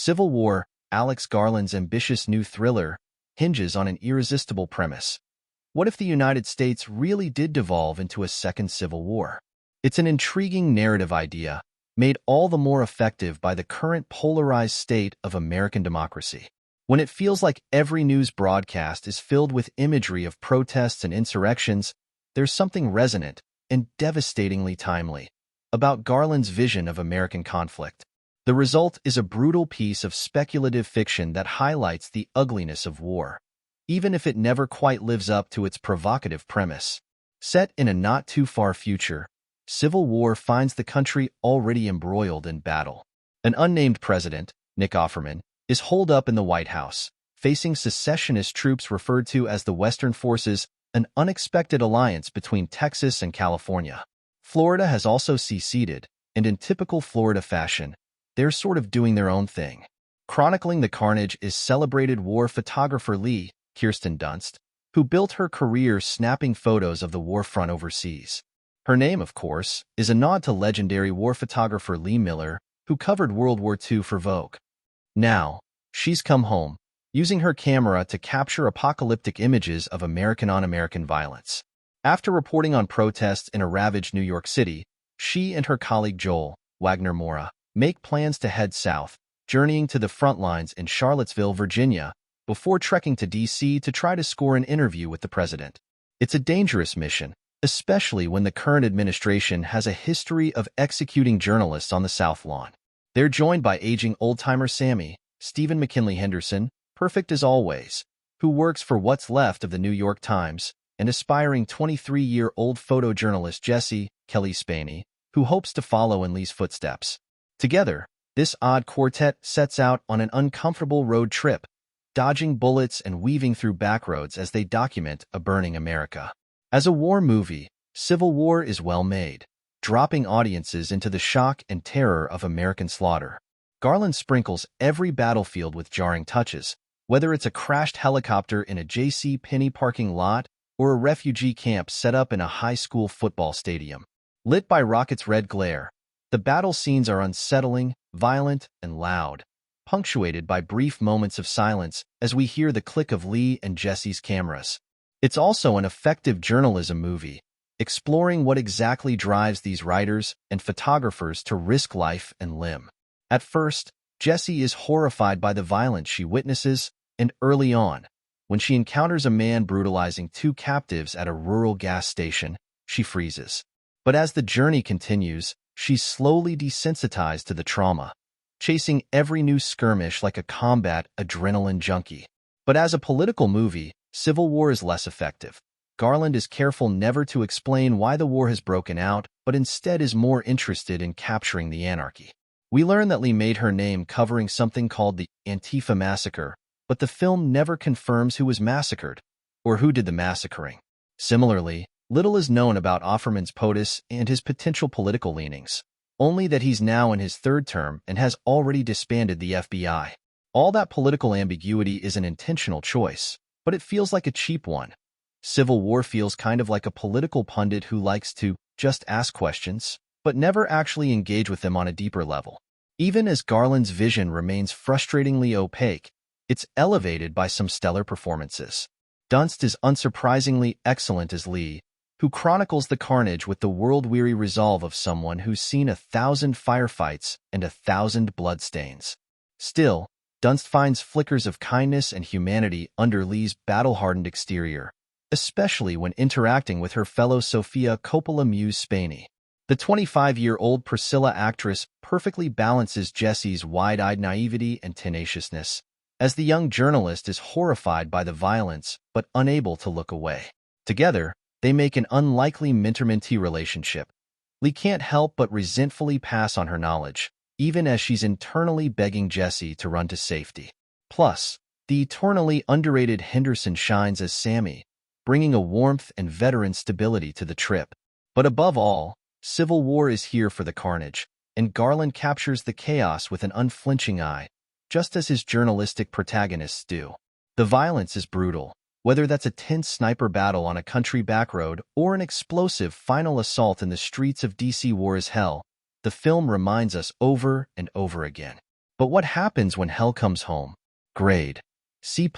Civil War, Alex Garland's ambitious new thriller, hinges on an irresistible premise. What if the United States really did devolve into a second civil war? It's an intriguing narrative idea, made all the more effective by the current polarized state of American democracy. When it feels like every news broadcast is filled with imagery of protests and insurrections, there's something resonant and devastatingly timely about Garland's vision of American conflict. The result is a brutal piece of speculative fiction that highlights the ugliness of war, even if it never quite lives up to its provocative premise. Set in a not-too-far future, Civil War finds the country already embroiled in battle. An unnamed president, Nick Offerman, is holed up in the White House, facing secessionist troops referred to as the Western Forces, an unexpected alliance between Texas and California. Florida has also seceded, and in typical Florida fashion, they're sort of doing their own thing. Chronicling the carnage is celebrated war photographer Kirsten Dunst, who built her career snapping photos of the war front overseas. Her name, of course, is a nod to legendary war photographer Lee Miller, who covered World War II for Vogue. Now, she's come home, using her camera to capture apocalyptic images of American-on-American violence. After reporting on protests in a ravaged New York City, she and her colleague Joel Wagner-Mora make plans to head south, journeying to the front lines in Charlottesville, Virginia, before trekking to D.C. to try to score an interview with the president. It's a dangerous mission, especially when the current administration has a history of executing journalists on the South Lawn. They're joined by aging old-timer Sammy, Stephen McKinley Henderson, perfect as always, who works for what's left of the New York Times, and aspiring 23-year-old photojournalist Jesse Kelly Spaney, who hopes to follow in Lee's footsteps. Together, this odd quartet sets out on an uncomfortable road trip, dodging bullets and weaving through backroads as they document a burning America. As a war movie, Civil War is well made, dropping audiences into the shock and terror of American slaughter. Garland sprinkles every battlefield with jarring touches, whether it's a crashed helicopter in a J.C. Penney parking lot or a refugee camp set up in a high school football stadium. Lit by rockets' red glare, the battle scenes are unsettling, violent, and loud, punctuated by brief moments of silence as we hear the click of Lee and Jesse's cameras. It's also an effective journalism movie, exploring what exactly drives these writers and photographers to risk life and limb. At first, Jessie is horrified by the violence she witnesses, and early on, when she encounters a man brutalizing two captives at a rural gas station, she freezes. But as the journey continues, she's slowly desensitized to the trauma, chasing every new skirmish like a combat adrenaline junkie. But as a political movie, Civil War is less effective. Garland is careful never to explain why the war has broken out, but instead is more interested in capturing the anarchy. We learn that Lee made her name covering something called the Antifa Massacre, but the film never confirms who was massacred, or who did the massacring. Similarly, little is known about Offerman's POTUS and his potential political leanings, only that he's now in his third term and has already disbanded the FBI. All that political ambiguity is an intentional choice, but it feels like a cheap one. Civil War feels kind of like a political pundit who likes to just ask questions, but never actually engage with them on a deeper level. Even as Garland's vision remains frustratingly opaque, it's elevated by some stellar performances. Dunst is unsurprisingly excellent as Lee, who chronicles the carnage with the world-weary resolve of someone who's seen 1,000 firefights and 1,000 bloodstains. Still, Dunst finds flickers of kindness and humanity under Lee's battle-hardened exterior, especially when interacting with her fellow Sofia Coppola muse Spaney. The 25-year-old Priscilla actress perfectly balances Jesse's wide-eyed naivety and tenaciousness, as the young journalist is horrified by the violence but unable to look away. Together, they make an unlikely mentor-mentee relationship. Lee can't help but resentfully pass on her knowledge, even as she's internally begging Jesse to run to safety. Plus, the eternally underrated Henderson shines as Sammy, bringing a warmth and veteran stability to the trip. But above all, Civil War is here for the carnage, and Garland captures the chaos with an unflinching eye, just as his journalistic protagonists do. The violence is brutal, whether that's a tense sniper battle on a country backroad or an explosive final assault in the streets of D.C. War is hell, the film reminds us over and over again. But what happens when hell comes home? Grade: C+.